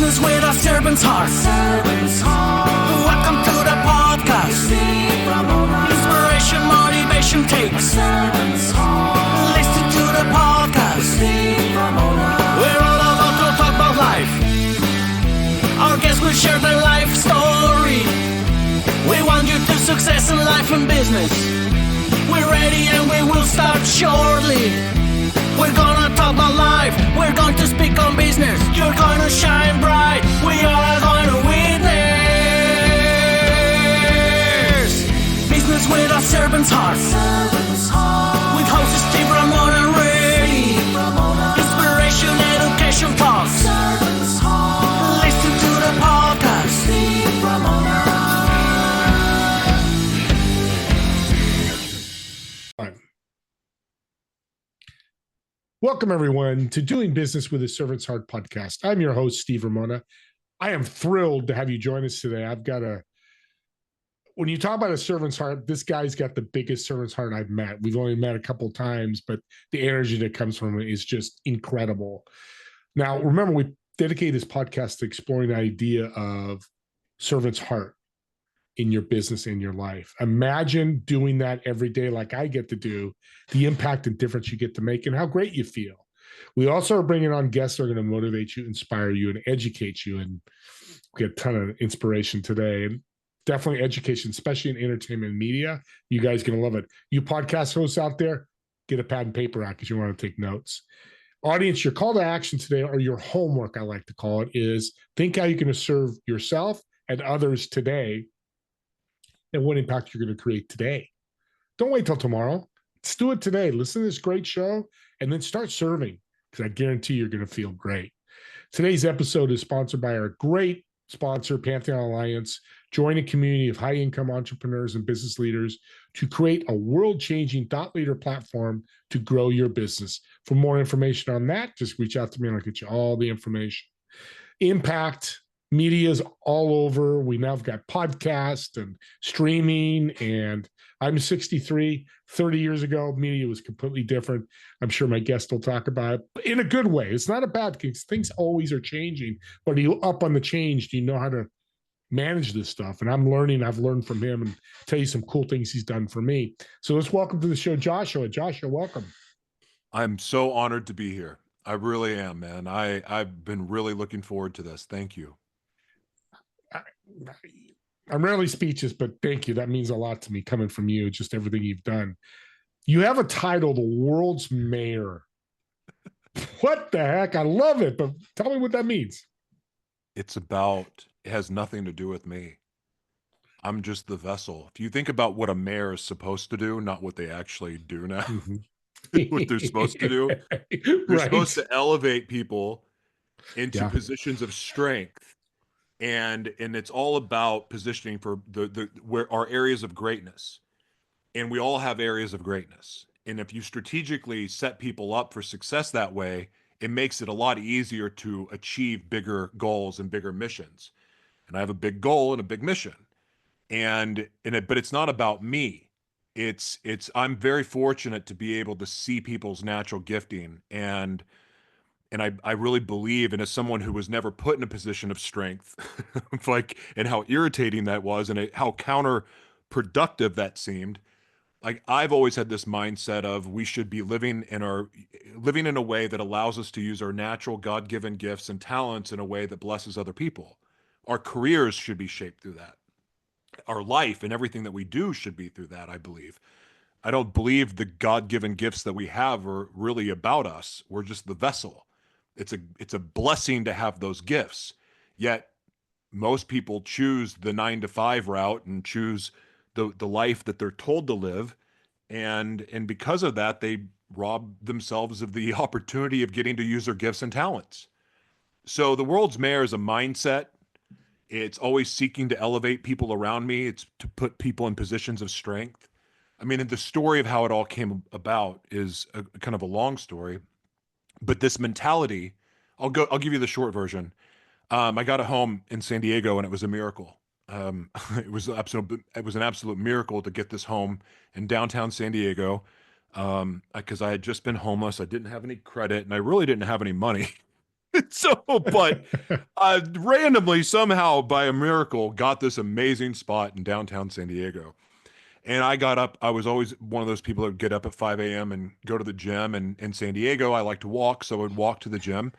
Business with a servant's heart. Welcome to the podcast. Inspiration, motivation takes. Listen to the podcast. We're all about to talk about life. Our guests will share their life story. We want you to success in life and business. We're ready and we will start shortly. We're gonna talk about life. We're going to speak on business. You're gonna shine bright. We are going to witness. Business with a servant's heart. With hosts Steve, Ramona, and Ray. Inspiration, education talks. Listen to the podcast. Steve, Ramona. Welcome, everyone, to Doing Business with a Servant's Heart podcast. I'm your host, Steve Ramona. I am thrilled to have you join us today. When you talk about a servant's heart, this guy's got the biggest servant's heart I've met. We've only met a couple of times, but the energy that comes from it is just incredible. Now, remember, we dedicate this podcast to exploring the idea of servant's heart in your business, in your life. Imagine doing that every day like I get to do, the impact and difference you get to make and how great you feel. We also are bringing on guests that are going to motivate you, inspire you, and educate you. And we get a ton of inspiration today. And definitely education, especially in entertainment and media. You guys are going to love it. You podcast hosts out there, get a pad and paper out because you want to take notes. Audience, your call to action today, or your homework, I like to call it, is think how you're going to serve yourself and others today, and what impact you're going to create today. Don't wait till tomorrow. Let's do it today. Listen to this great show and then start serving, because I guarantee you're going to feel great. Today's episode is sponsored by our great sponsor, Pantheon Alliance. Join a community of high-income entrepreneurs and business leaders to create a world-changing thought leader platform to grow your business. For more information on that, just reach out to me and I'll get you all the information. Impact media's all over. We now have got podcasts and streaming, and I'm 63. 30 years ago, media was completely different. I'm sure my guest will talk about it, but in a good way. It's not a bad thing. Things always are changing, but are you up on the change? Do you know how to manage this stuff? And I'm learning. I've learned from him and tell you some cool things he's done for me. So let's welcome to the show, Joshua. Joshua, welcome. I'm so honored to be here. I really am, man. I've been really looking forward to this. Thank you. I'm rarely speechless, but thank you. That means a lot to me coming from you, just everything you've done. You have a title, the world's mayor. What the heck? I love it, but tell me what that means. It has nothing to do with me. I'm just the vessel. If you think about what a mayor is supposed to do, not what they actually do now, what they're supposed to do, they're supposed to elevate people into positions of strength. And it's all about positioning for where our areas of greatness. And we all have areas of greatness. And if you strategically set people up for success that way, it makes it a lot easier to achieve bigger goals and bigger missions. And I have a big goal and a big mission. But it's not about me. I'm very fortunate to be able to see people's natural gifting, and I really believe, and as someone who was never put in a position of strength, and how irritating that was, and how counterproductive that seemed. Like, I've always had this mindset of we should be living in a way that allows us to use our natural God-given gifts and talents in a way that blesses other people. Our careers should be shaped through that. Our life and everything that we do should be through that, I believe. I don't believe the God-given gifts that we have are really about us. We're just the vessel. It's a blessing to have those gifts. Yet most people choose the 9-to-5 route and choose the life that they're told to live. And because of that, they rob themselves of the opportunity of getting to use their gifts and talents. So the world's mayor is a mindset. It's always seeking to elevate people around me. It's to put people in positions of strength. I mean, the story of how it all came about is a kind of a long story. But this mentality, I'll give you the short version. I got a home in San Diego and it was a miracle. It was an absolute miracle to get this home in downtown San Diego. Because I had just been homeless. I didn't have any credit and I really didn't have any money. So, but randomly, somehow, by a miracle, got this amazing spot in downtown San Diego. And I got up. I was always one of those people that would get up at 5 a.m. and go to the gym. And in San Diego, I like to walk. So I would walk to the gym,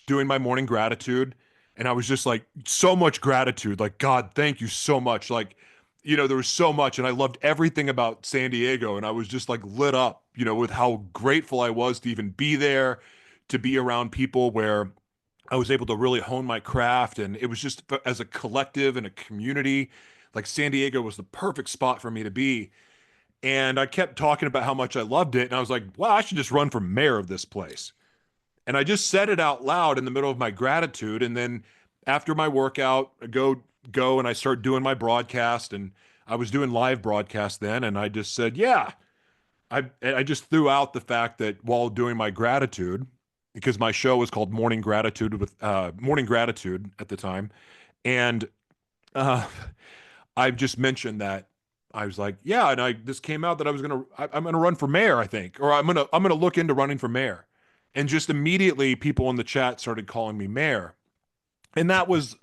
doing my morning gratitude. And I was just like, so much gratitude. Like, God, thank you so much. Like, there was so much. And I loved everything about San Diego. And I was just like lit up, with how grateful I was to even be there, to be around people where I was able to really hone my craft. And it was just as a collective and a community, like San Diego was the perfect spot for me to be. And I kept talking about how much I loved it. And I was like, wow, I should just run for mayor of this place. And I just said it out loud in the middle of my gratitude. And then after my workout, I go and I start doing my broadcast. And I was doing live broadcast then. And I just said, yeah, I just threw out the fact that while doing my gratitude, because my show was called Morning Gratitude at the time. And uh, I just mentioned that I was like, yeah, and this came out that I'm gonna run for mayor, I think, or I'm gonna look into running for mayor, and just immediately people in the chat started calling me mayor, and that was,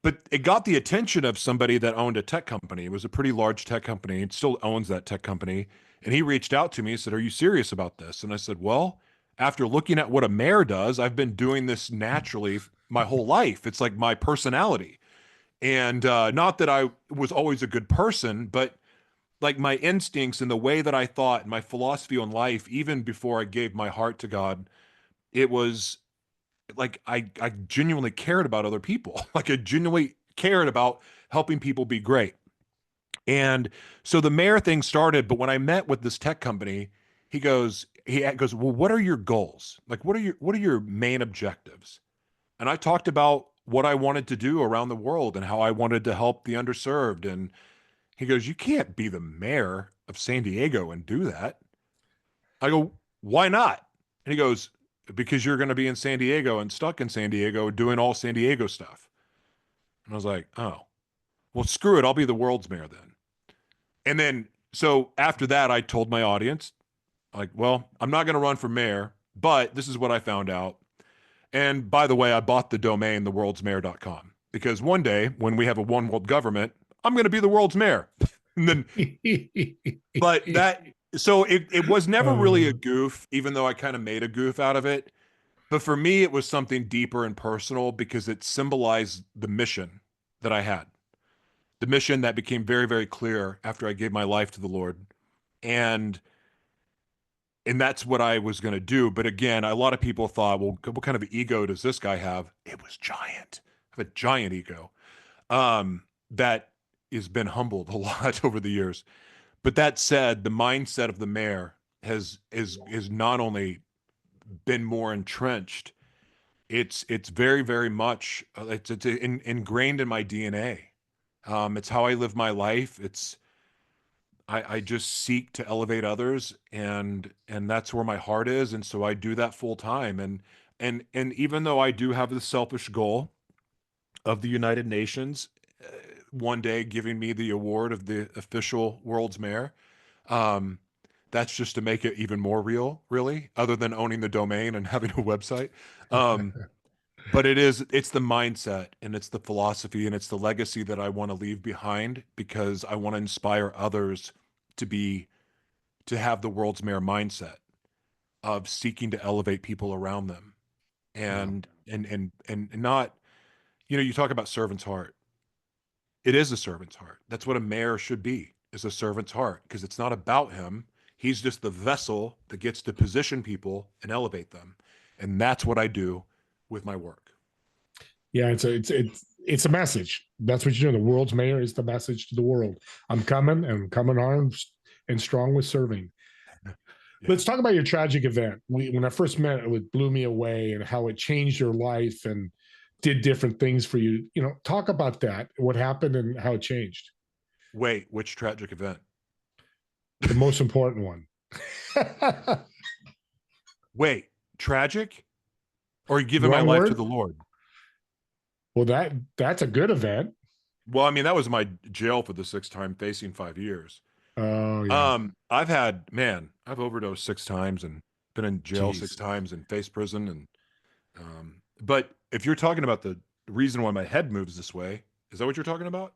but it got the attention of somebody that owned a tech company. It was a pretty large tech company. It still owns that tech company, and he reached out to me and said, "Are you serious about this?" And I said, "Well, after looking at what a mayor does, I've been doing this naturally my whole life. It's like my personality." And not that I was always a good person, but like my instincts and the way that I thought and my philosophy on life, even before I gave my heart to God, it was like I genuinely cared about other people. Like I genuinely cared about helping people be great. And so the mayor thing started, but when I met with this tech company, he goes, well, what are your goals? Like, what are your main objectives? And I talked about what I wanted to do around the world and how I wanted to help the underserved. And he goes, you can't be the mayor of San Diego and do that. I go, why not? And he goes, because you're going to be in San Diego and stuck in San Diego doing all San Diego stuff. And I was like, oh, well, screw it. I'll be the world's mayor then. And then, so after that, I told my audience, like, well, I'm not going to run for mayor, but this is what I found out. And by the way, I bought the domain theworldsmayor.com because one day when we have a one world government, I'm going to be the world's mayor. And then, but so it was never really a goof, even though I kind of made a goof out of it. But for me, it was something deeper and personal because it symbolized the mission that I had, the mission that became very, very clear after I gave my life to the Lord. And that's what I was going to do. But again, a lot of people thought, well, what kind of ego does this guy have? It was giant. I have a giant ego that has been humbled a lot over the years. But that said, the mindset of the mayor is not only been more entrenched, it's very, very much it's ingrained in my DNA. It's how I live my life. I just seek to elevate others, and that's where my heart is, and so I do that full time. And even though I do have the selfish goal of the United Nations one day giving me the award of the official world's mayor, um, that's just to make it even more real, really, other than owning the domain and having a website. But it's the mindset and it's the philosophy and it's the legacy that I want to leave behind because I want to inspire others to have the world's mayor mindset of seeking to elevate people around them. And not, you talk about servant's heart. It is a servant's heart. That's what a mayor should be, is a servant's heart, because it's not about him. He's just the vessel that gets to position people and elevate them. And that's what I do with my work. Yeah, it's a message. That's what you're doing. The world's mayor is the message to the world. I'm coming armed and strong with serving. Yeah. Let's talk about your tragic event. When I first met, it blew me away and how it changed your life and did different things for you. Talk about that. What happened and how it changed. Wait, which tragic event? The most important one. Wait, tragic? Or giving my life to the Lord? Well, that's a good event. Well, I mean, that was my jail for the 6th time, facing 5 years. Oh, yeah. I've overdosed 6 times and been in jail 6 times and faced prison. But if you're talking about the reason why my head moves this way, is that what you're talking about?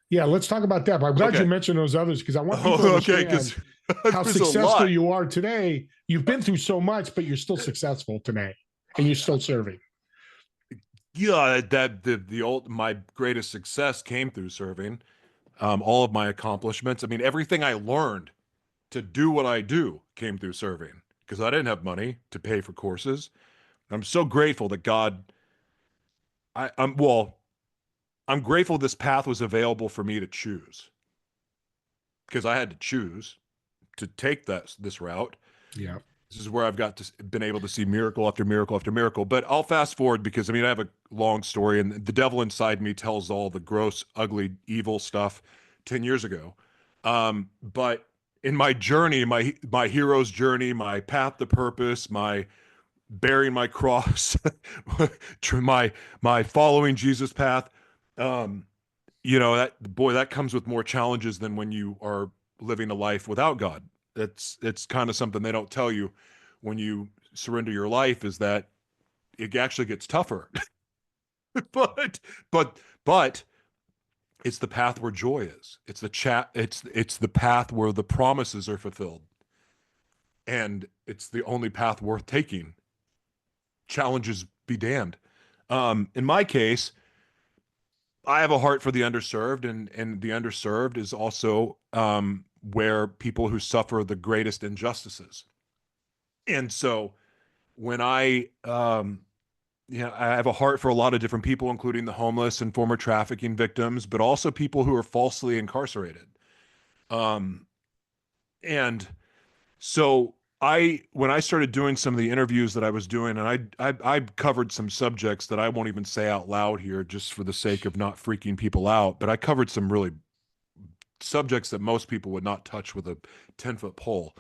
Yeah, let's talk about that. But I'm glad you Okay. mentioned those others because I want people to Okay, understand because how there's a successful lot. you are today. You've been through so much, but you're still successful today, and you're still serving. Yeah, that the old my greatest success came through serving. All of my accomplishments. I mean, everything I learned to do what I do came through serving because I didn't have money to pay for courses. I'm so grateful that God. I'm grateful this path was available for me to choose because I had to choose to take this route. Yeah. This is where I've been able to see miracle after miracle after miracle. But I'll fast forward because I mean I have a long story, and the devil inside me tells all the gross, ugly, evil stuff 10 years ago. But in my journey, my hero's journey, my path to purpose, my bearing my cross, my following Jesus path, um, that comes with more challenges than when you are living a life without God. It's kind of something they don't tell you when you surrender your life is that it actually gets tougher. but but it's the path where joy is. It's the path where the promises are fulfilled. And it's the only path worth taking. Challenges be damned. In my case, I have a heart for the underserved, and the underserved is also where people who suffer the greatest injustices. And so when I have a heart for a lot of different people, including the homeless and former trafficking victims, but also people who are falsely incarcerated. Um, and so when I started doing some of the interviews that I was doing, and I covered some subjects that I won't even say out loud here, just for the sake of not freaking people out, but I covered some really subjects that most people would not touch with a 10-foot pole.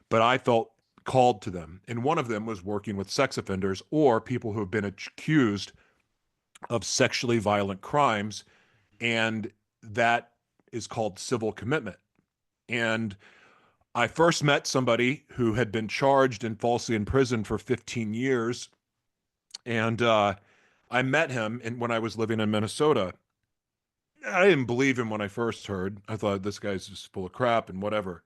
But I felt called to them. And one of them was working with sex offenders or people who have been accused of sexually violent crimes. And that is called civil commitment. And I first met somebody who had been charged and falsely imprisoned for 15 years. And I met him when I was living in Minnesota. I didn't believe him when I first heard. I thought this guy's just full of crap and whatever.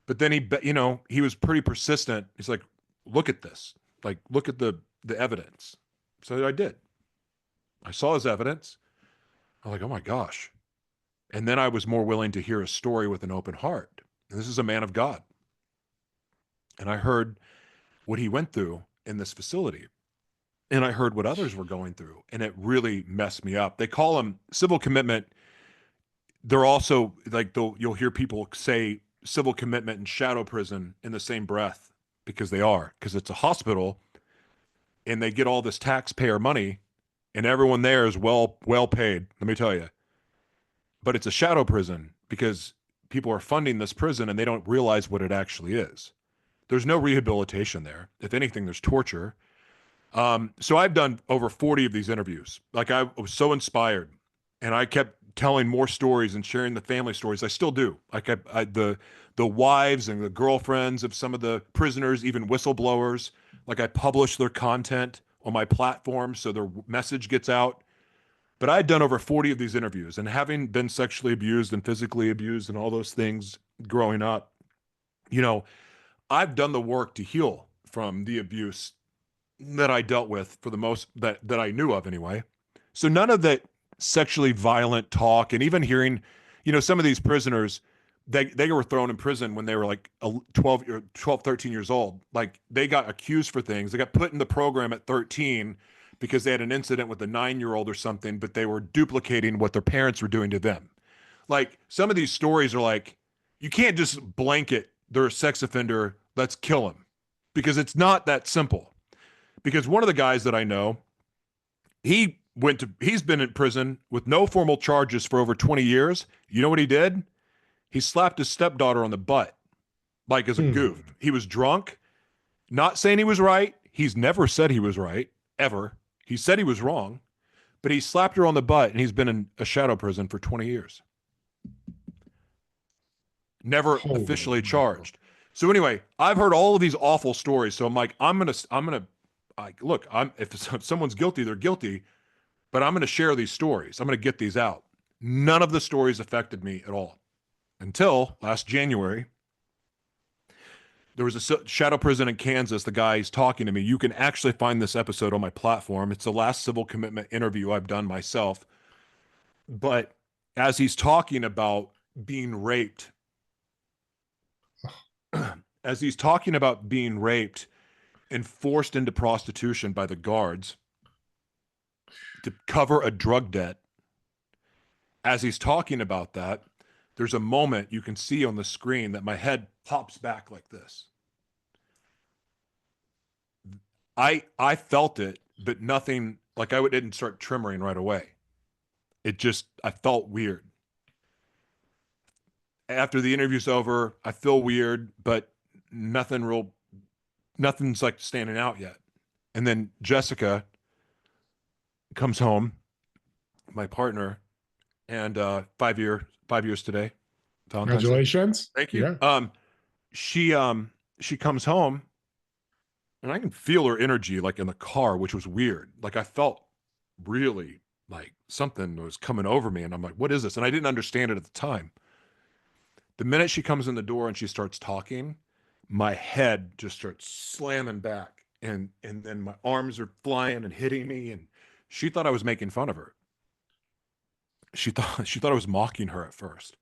But then he was pretty persistent. He's like, look at this. Like, look at the evidence. So I did. I saw his evidence. I'm like, oh my gosh. And then I was more willing to hear a story with an open heart. And this is a man of God. And I heard what he went through in this facility. And I heard what others were going through. And it really messed me up. They call them civil commitment. They're also like, you'll hear people say civil commitment and shadow prison in the same breath because it's a hospital and they get all this taxpayer money and everyone there is well paid, let me tell you. But it's a shadow prison because people are funding this prison and they don't realize what it actually is. There's no rehabilitation there. If anything, there's torture. So I've done over 40 of these interviews. Like I was so inspired and I kept telling more stories and sharing the family stories. I still do. Like the wives and the girlfriends of some of the prisoners, even whistleblowers. Like I publish their content on my platform so their message gets out. But I had done over 40 of these interviews, and having been sexually abused and physically abused and all those things growing up, I've done the work to heal from the abuse that I dealt with for the most that I knew of anyway. So none of that sexually violent talk, and even hearing, some of these prisoners, they were thrown in prison when they were like 12, 13 years old. Like they got accused for things. They got put in the program at 13 because they had an incident with a 9-year-old or something, but they were duplicating what their parents were doing to them. Like some of these stories are like, you can't just blanket they're a sex offender, let's kill him, because it's not that simple. Because one of the guys that I know, he's been in prison with no formal charges for over 20 years. You know what he did? He slapped his stepdaughter on the butt, like as a goof. He was drunk, not saying he was right. He's never said he was right, ever. He said he was wrong, but he slapped her on the butt and he's been in a shadow prison for 20 years. Never officially charged. So anyway, I've heard all of these awful stories. So I'm like, I'm gonna look, if someone's guilty, they're guilty, but I'm going to share these stories. I'm going to get these out. None of the stories affected me at all until last January. There was a shadow prison in Kansas. The guy's talking to me. You can actually find this episode on my platform. It's the last civil commitment interview I've done myself. But as he's talking about being raped, as he's talking about being raped and forced into prostitution by the guards to cover a drug debt, as he's talking about that, there's a moment you can see on the screen that my head pops back like this. I felt it, but nothing, like I didn't start tremoring right away. I felt weird. After the interview's over, I feel weird, but nothing's like standing out yet. And then Jessica comes home, my partner, and 5 years today. Valentine's Day. Congratulations. Thank you. Yeah. She comes home and I can feel her energy like in the car, which was weird. Like I felt really like something was coming over me and I'm like, what is this? And I didn't understand it at the time. The minute she comes in the door and she starts talking, my head just starts slamming back and then my arms are flying and hitting me. And she thought I was making fun of her. She thought I was mocking her at first.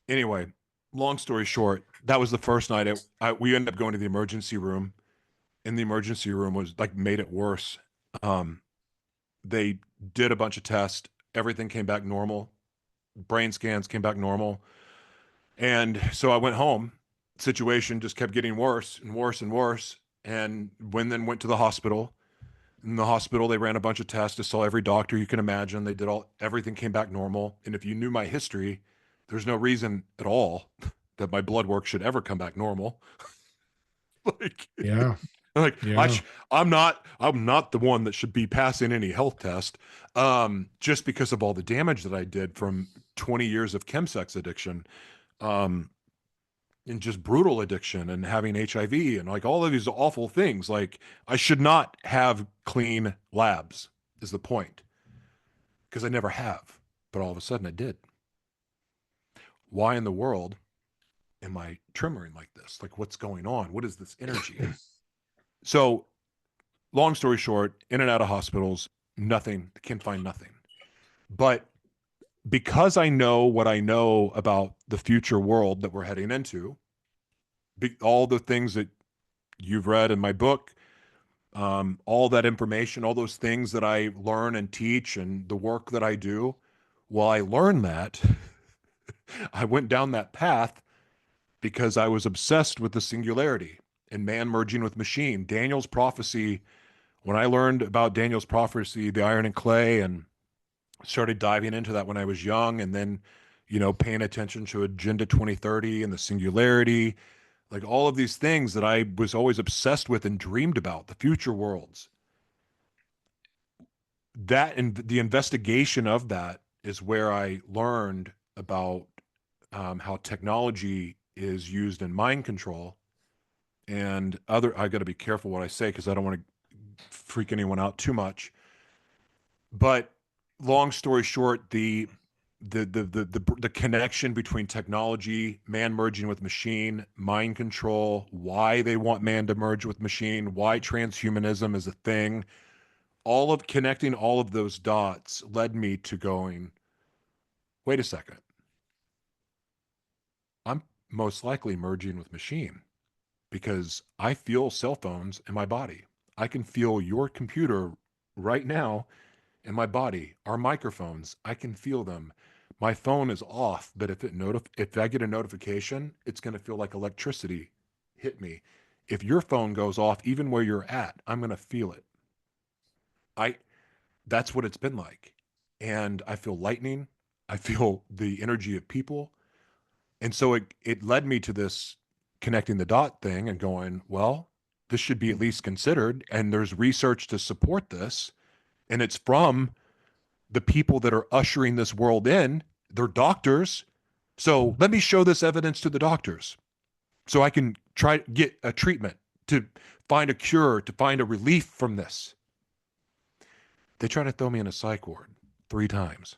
Anyway, long story short, that was the first night we ended up going to the emergency room, and the emergency room was like made it worse. They did a bunch of tests. Everything came back normal. Brain scans came back normal. And so I went home. Situation just kept getting worse and worse and worse. And then went to the hospital. In the hospital, they ran a bunch of tests. I saw every doctor you can imagine. They did everything came back normal. And if you knew my history, there's no reason at all that my blood work should ever come back normal. Yeah. I'm not the one that should be passing any health test, just because of all the damage that I did from 20 years of chemsex addiction, and just brutal addiction and having HIV and like all of these awful things. Like I should not have clean labs is the point, because I never have, but all of a sudden I did. Why in the world am I tremoring like this? Like what's going on? What is this energy? So long story short, in and out of hospitals, nothing, can find nothing. But because I know what I know about the future world that we're heading into, all the things that you've read in my book, all that information, all those things that I learn and teach and the work that I do, well, I learned that I went down that path because I was obsessed with the singularity and man merging with machine. Daniel's prophecy, when I learned about Daniel's prophecy, the iron and clay, and started diving into that when I was young, and then, paying attention to Agenda 2030 and the singularity, like all of these things that I was always obsessed with and dreamed about, the future worlds. That and the investigation of that is where I learned about how technology is used in mind control and I got to be careful what I say because I don't want to freak anyone out too much. But long story short, the connection between technology, man merging with machine, mind control, why they want man to merge with machine, why transhumanism is a thing, connecting all of those dots led me to going, wait a second. I'm most likely merging with machine because I feel cell phones in my body. I can feel your computer right now in my body. Our microphones, I can feel them. My phone is off, but if I get a notification, it's going to feel like electricity hit me. If your phone goes off, even where you're at, I'm going to feel it. That's what it's been like. And I feel lightning. I feel the energy of people. And so it led me to this connecting the dot thing and going, well, this should be at least considered. And there's research to support this. And it's from the people that are ushering this world in. They're doctors. So let me show this evidence to the doctors so I can try to get a treatment to find a cure, to find a relief from this. They tried to throw me in a psych ward 3 times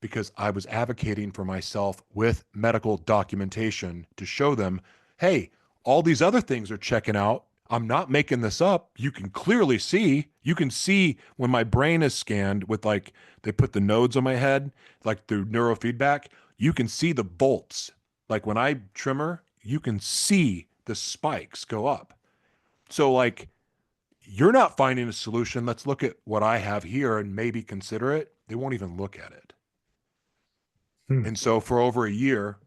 because I was advocating for myself with medical documentation to show them, hey, all these other things are checking out. I'm not making this up. You can clearly see. You can see when my brain is scanned with, like, they put the nodes on my head, like through neurofeedback. You can see the bolts. Like when I tremor, you can see the spikes go up. So, like, you're not finding a solution. Let's look at what I have here and maybe consider it. They won't even look at it. And so for over a year,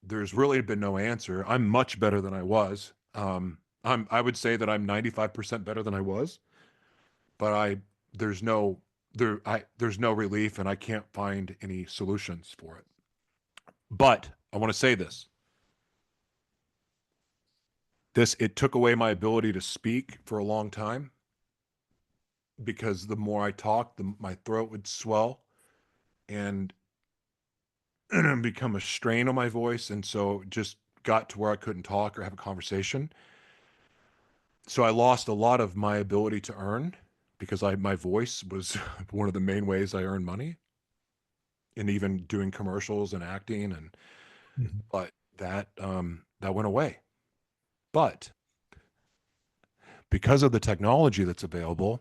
there's really been no answer. I'm much better than I was. I would say that I'm 95% better than I was, but there's no relief, and I can't find any solutions for it. But I want to say this. It took away my ability to speak for a long time, because the more I talked, my throat would swell and become a strain on my voice. And so it just got to where I couldn't talk or have a conversation. So I lost a lot of my ability to earn, because my voice was one of the main ways I earned money, and even doing commercials and acting. And but that went away. But because of the technology that's available,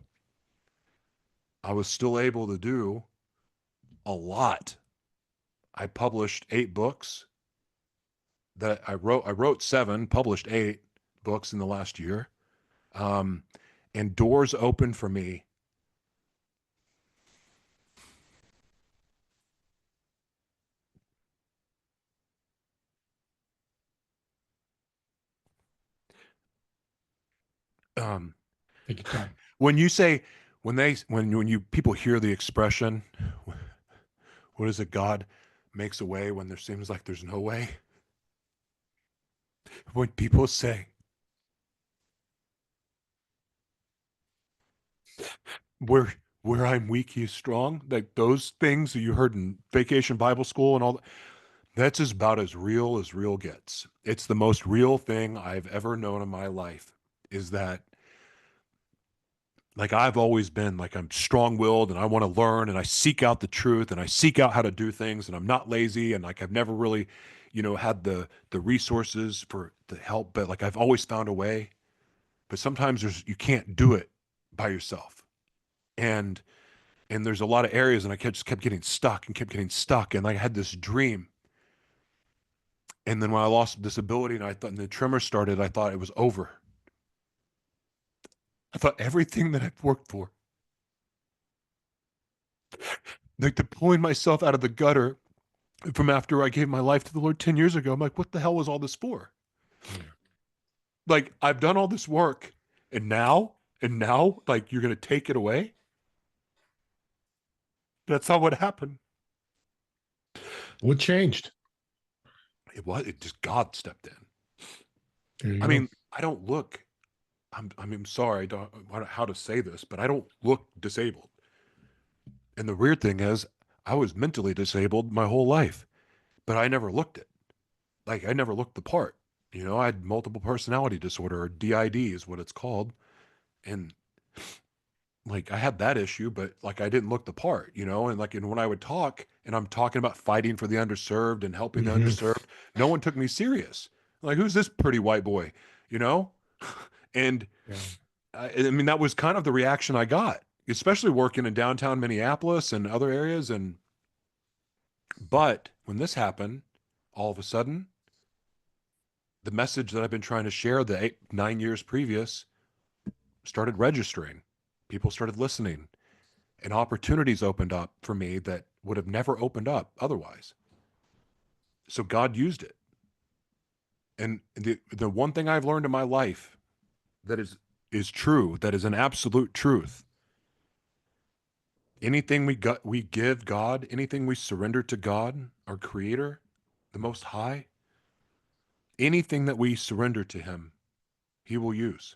I was still able to do a lot. I published 8 books that I wrote 7, published 8 books in the last year. And doors opened for me. Take your time. When you say, when you people hear the expression, what is it? God makes a way when there seems like there's no way. When people say, where I'm weak, he is strong, like those things that you heard in Vacation Bible School and all that, that's about as real gets. It's the most real thing I've ever known in my life, is that, like, I've always been like, I'm strong-willed and I want to learn and I seek out the truth and I seek out how to do things, and I'm not lazy, and like I've never really, had the resources for the help, but like I've always found a way. But sometimes you can't do it by yourself. And there's a lot of areas, and I just kept getting stuck and kept getting stuck. And like I had this dream. And then when I lost this ability and and the tremor started, I thought it was over. I thought everything that I've worked for, like the pulling myself out of the gutter from after I gave my life to the Lord 10 years ago, I'm like, what the hell was all this for? Yeah. Like, I've done all this work, and now, like, you're going to take it away? That's not what happened. What changed? It just, God stepped in. I mean, I don't look, I'm sorry, I don't know how to say this, but I don't look disabled. And the weird thing is, I was mentally disabled my whole life, but I never looked it. Like, I never looked the part. I had multiple personality disorder, or DID is what it's called. And like, I had that issue, but like, I didn't look the part, and like, and when I would talk and I'm talking about fighting for the underserved and helping the underserved, no one took me serious. Like, who's this pretty white boy, And Yeah. I mean, that was kind of the reaction I got, especially working in downtown Minneapolis and other areas. But when this happened, all of a sudden, the message that I've been trying to share the 9 years previous started registering. People started listening, and opportunities opened up for me that would have never opened up otherwise. So God used it. And the one thing I've learned in my life that is true, that is an absolute truth. Anything we give God, anything we surrender to God, our creator, the most high, anything that we surrender to him, he will use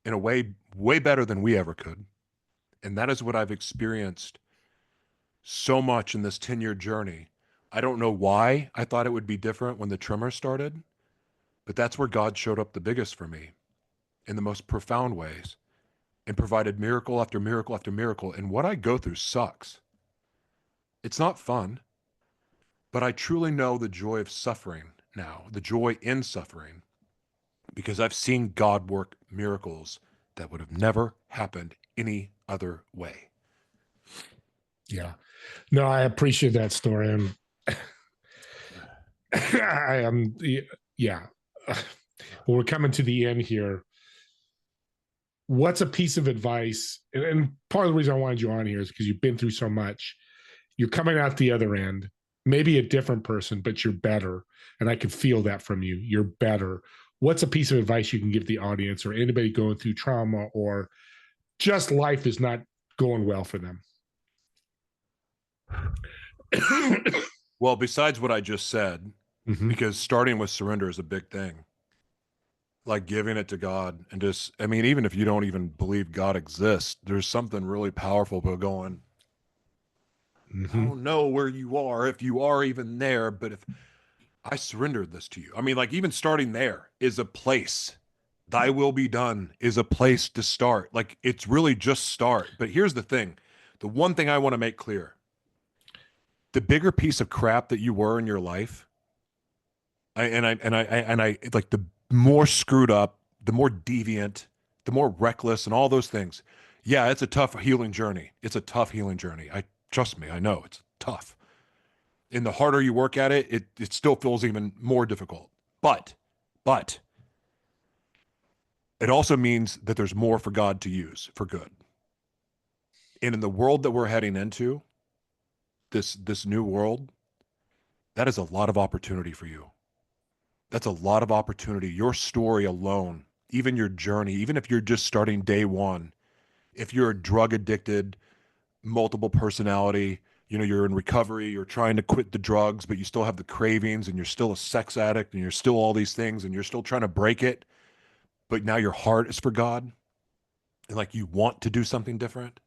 in a way way better than we ever could. And that is what I've experienced so much in this 10-year journey. I don't know why I thought it would be different when the tremor started, but that's where God showed up the biggest for me. in the most profound ways and provided miracle after miracle after miracle. And what I go through sucks. It's not fun, but I truly know the joy of suffering now, the joy in suffering, because I've seen God work miracles that would have never happened any other way. Yeah. No, I appreciate that story. And I am, yeah. Well, we're coming to the end here. What's a piece of advice? And part of the reason I wanted you on here is because you've been through so much. You're coming out the other end, maybe a different person, but you're better. And I can feel that from you. You're better. What's a piece of advice you can give the audience or anybody going through trauma or just life is not going well for them? Well, besides what I just said, because starting with surrender is a big thing. Like giving it to God and just, I mean, even if you don't even believe God exists, there's something really powerful about going, I don't know where you are, if you are even there, but if I surrendered this to you. I mean, like even starting there is a place. Thy will be done is a place to start. Like it's really just start. But here's the thing. The one thing I want to make clear, the bigger piece of crap that you were in your life, I like the more screwed up, the more deviant, the more reckless, and all those things. Yeah, it's a tough healing journey. It's a tough healing journey. I trust me. I know it's tough. And the harder you work at it, it still feels even more difficult. But it also means that there's more for God to use for good. And in the world that we're heading into, this new world, that is a lot of opportunity for you. That's a lot of opportunity. Your story alone, even your journey, even if you're just starting day one, if you're a drug addicted, multiple personality, you know, you're in recovery, you're trying to quit the drugs, but you still have the cravings and you're still a sex addict and you're still all these things and you're still trying to break it, but now your heart is for God and like you want to do something different.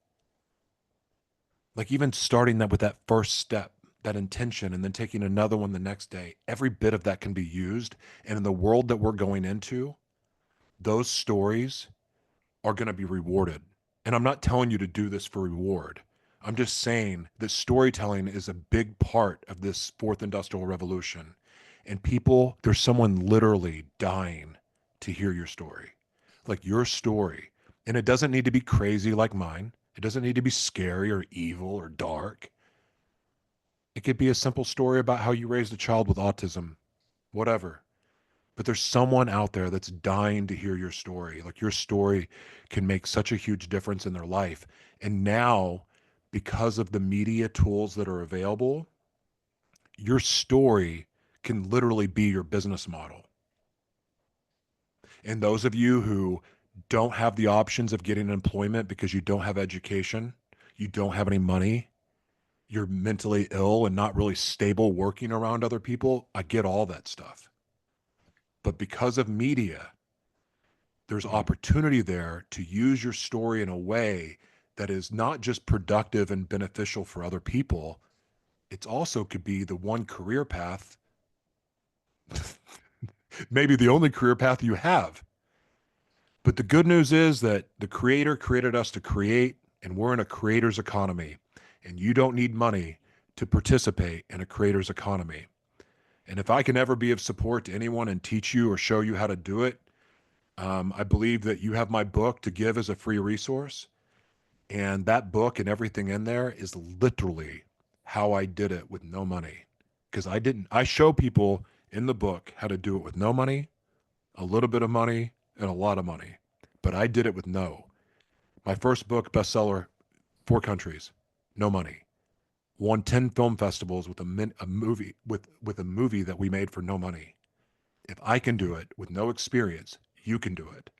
Like even starting that with that first step, that intention, and then taking another one the next day, every bit of that can be used. And in the world that we're going into, those stories are going to be rewarded. And I'm not telling you to do this for reward. I'm just saying that storytelling is a big part of this fourth industrial revolution. And people, there's someone literally dying to hear your story, like your story. And it doesn't need to be crazy like mine. It doesn't need to be scary or evil or dark. It could be a simple story about how you raised a child with autism, whatever. But there's someone out there that's dying to hear your story. Like your story can make such a huge difference in their life. And now, because of the media tools that are available, your story can literally be your business model. And those of you who don't have the options of getting employment because you don't have education, you don't have any money, you're mentally ill and not really stable working around other people, I get all that stuff. But because of media, there's opportunity there to use your story in a way that is not just productive and beneficial for other people. It also could be the one career path, maybe the only career path you have. But the good news is that the Creator created us to create, and we're in a creator's economy. And you don't need money to participate in a creator's economy. And if I can ever be of support to anyone and teach you or show you how to do it, I believe that you have my book to give as a free resource. And that book and everything in there is literally how I did it with no money. Because I show people in the book how to do it with no money, a little bit of money, and a lot of money. But I did it with no. My first book, bestseller, 4 countries, no money. Won 10 film festivals with a movie with a movie that we made for no money. If I can do it with no experience, you can do it.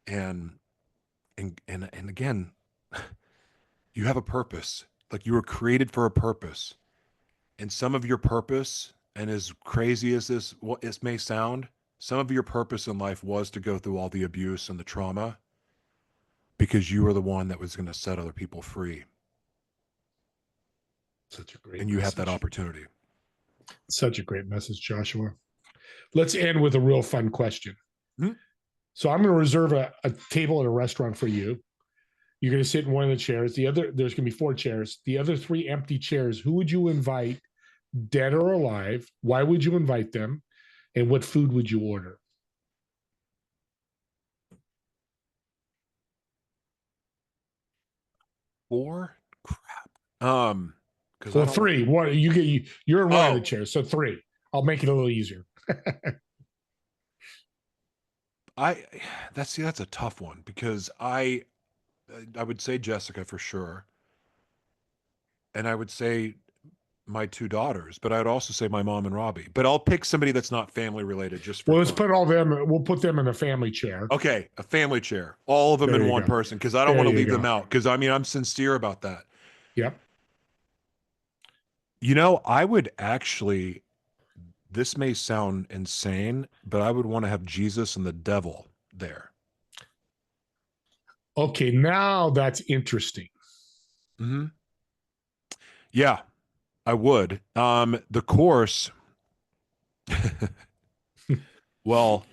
And again, you have a purpose. Like you were created for a purpose. And some of your purpose, and as crazy as what it may sound, some of your purpose in life was to go through all the abuse and the trauma because you were the one that was going to set other people free. Such a great and you message. have that opportunity. Such a great message, Joshua. Let's end with a real fun question. So I'm going to reserve a table at a restaurant for you. You're going to sit in one of the chairs. There's going to be 4 chairs. The other 3 empty chairs, who would you invite, dead or alive? Why would you invite them? And what food would you order? 4? Crap. Because Well, 3. What you're in one of the chairs, so 3. I'll make it a little easier. That's a tough one because I would say Jessica for sure, and I would say my 2 daughters, but I'd also say my mom and Robbie. But I'll pick somebody that's not family related just for. Well, let's put all them. We'll put them in a family chair. Okay, a family chair, all of them in one person, because I don't want to leave them out. Because I mean, I'm sincere about that. Yep. You know, I would actually. This may sound insane, but I would want to have Jesus and the devil there. Okay, now that's interesting. Mm-hmm. Yeah, I would. The course, well,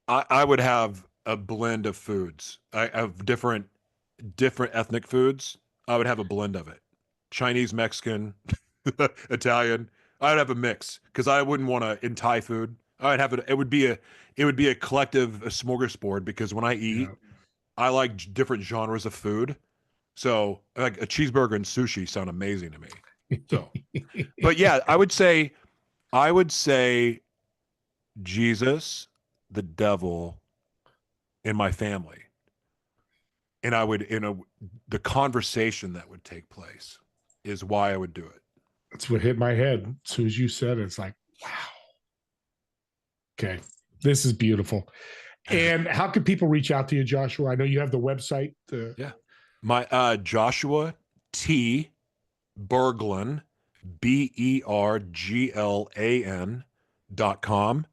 I would have a blend of foods. I have different ethnic foods. I would have a blend of it. Chinese, Mexican, Italian. I'd have a mix because I wouldn't want to in Thai food. I'd have it. It would be a collective, a smorgasbord, because when I eat, I like different genres of food. So like a cheeseburger and sushi sound amazing to me. So, but yeah, I would say Jesus, the devil, and my family, and I would the conversation that would take place is why I would do it. That's what hit my head as soon as you said it. It's like, wow. Okay, this is beautiful. And how can people reach out to you, Joshua? I know you have the website. Yeah, my Joshua T. Berglan, BERGLAN.com.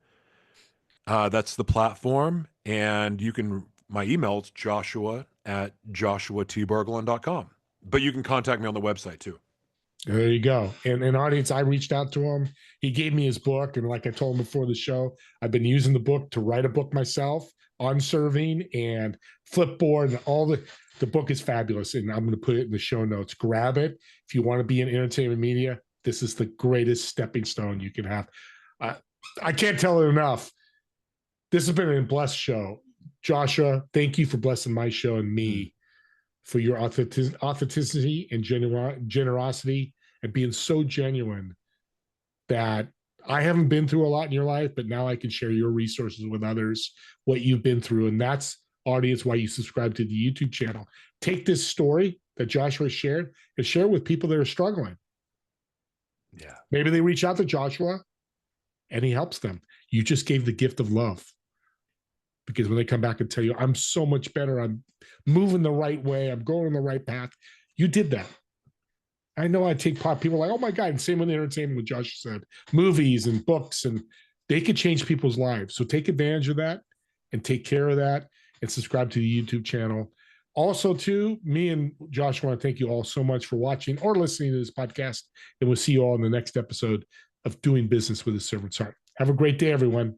That's the platform, and you can. My email is joshua@joshuatberglan.com. But you can contact me on the website too. There you go. And audience, I reached out to him. He gave me his book. And like I told him before the show, I've been using the book to write a book myself on serving and Flipboard and all the book is fabulous. And I'm going to put it in the show notes. Grab it. If you want to be in entertainment media, this is the greatest stepping stone you can have. I can't tell it enough. This has been a blessed show. Joshua, thank you for blessing my show and me. For your authenticity and generosity and being so genuine that I haven't been through a lot in your life, but now I can share your resources with others, what you've been through. And that's, audience, why you subscribe to the YouTube channel. Take this story that Joshua shared and share it with people that are struggling. Yeah. Maybe they reach out to Joshua and he helps them. You just gave the gift of love. Because when they come back and tell you, I'm so much better, I'm moving the right way, I'm going the right path, you did that. I know I take people like, oh my God, and same with entertainment, what Josh said, movies and books, and they could change people's lives. So take advantage of that and take care of that and subscribe to the YouTube channel. Also, too, me and Josh want to thank you all so much for watching or listening to this podcast. And we'll see you all in the next episode of Doing Business with a Servant's Heart. Have a great day, everyone.